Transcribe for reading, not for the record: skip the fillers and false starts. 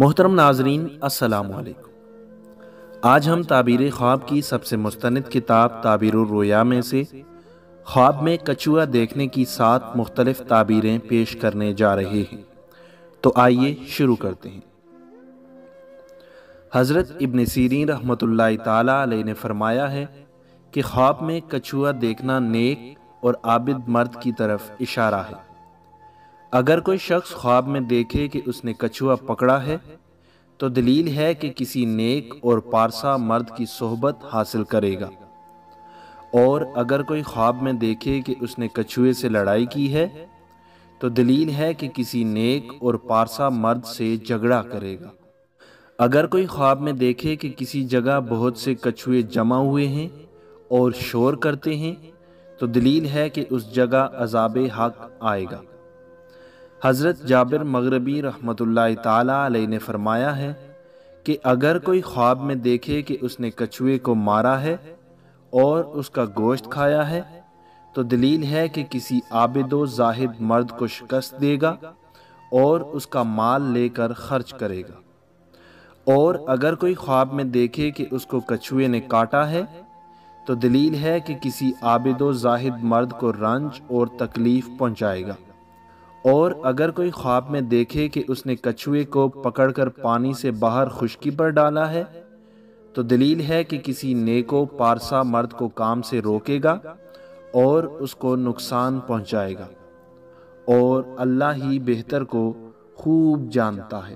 محترم ناظرین، السلام علیکم۔ آج ہم تعبیر خواب کی سب سے مستند کتاب تعبیر الرؤیا میں سے خواب میں کچھوا دیکھنے کی 7 مختلف تعبیریں پیش کرنے جا رہے ہیں۔ تو آئیے شروع کرتے ہیں۔ حضرت ابن سیرین رحمۃ اللہ تعالی علیہ نے فرمایا ہے کہ خواب میں کچھوا دیکھنا نیک اور عابد مرد کی طرف اشارہ ہے۔ اگر کوئی شخص خواب میں دیکھے کہ اس نے کچھوا پکڑا ہے تو دلیل ہے کہ کسی نیک اور پارسا مرد کی صحبت حاصل کرے گا، اور اگر کوئی خواب میں دیکھے کہ اس نے کچھوے سے لڑائی کی ہے تو دلیل ہے کہ کسی نیک اور پارسا مرد سے جھگڑا کرے گا۔ اگر کوئی خواب میں دیکھے کہ کسی جگہ بہت سے کچھوے جمع ہوئے ہیں اور شور کرتے ہیں تو دلیل ہے کہ اس جگہ عذاب حق آئے گا۔ حضرت جابر مغربی رحمۃ اللہ تعالی علیہ نے فرمایا ہے کہ اگر کوئی خواب میں دیکھے کہ اس نے کچھوے کو مارا ہے اور اس کا گوشت کھایا ہے تو دلیل ہے کہ کسی عابد و زاہد مرد کو شکست دے گا اور اس کا مال لے کر خرچ کرے گا۔ اور اگر کوئی خواب میں دیکھے کہ اس کو کچھوے نے کاٹا ہے تو دلیل ہے کہ کسی عابد و زاہد مرد کو رنج اور تکلیف پہنچائے گا۔ اور اگر کوئی خواب میں دیکھے کہ اس نے کچھوے کو پکڑ کر پانی سے باہر خشکی پر ڈالا ہے تو دلیل ہے کہ کسی نیک و پارسا مرد کو کام سے روکے گا اور اس کو نقصان پہنچائے گا، اور اللہ ہی بہتر کو خوب جانتا ہے۔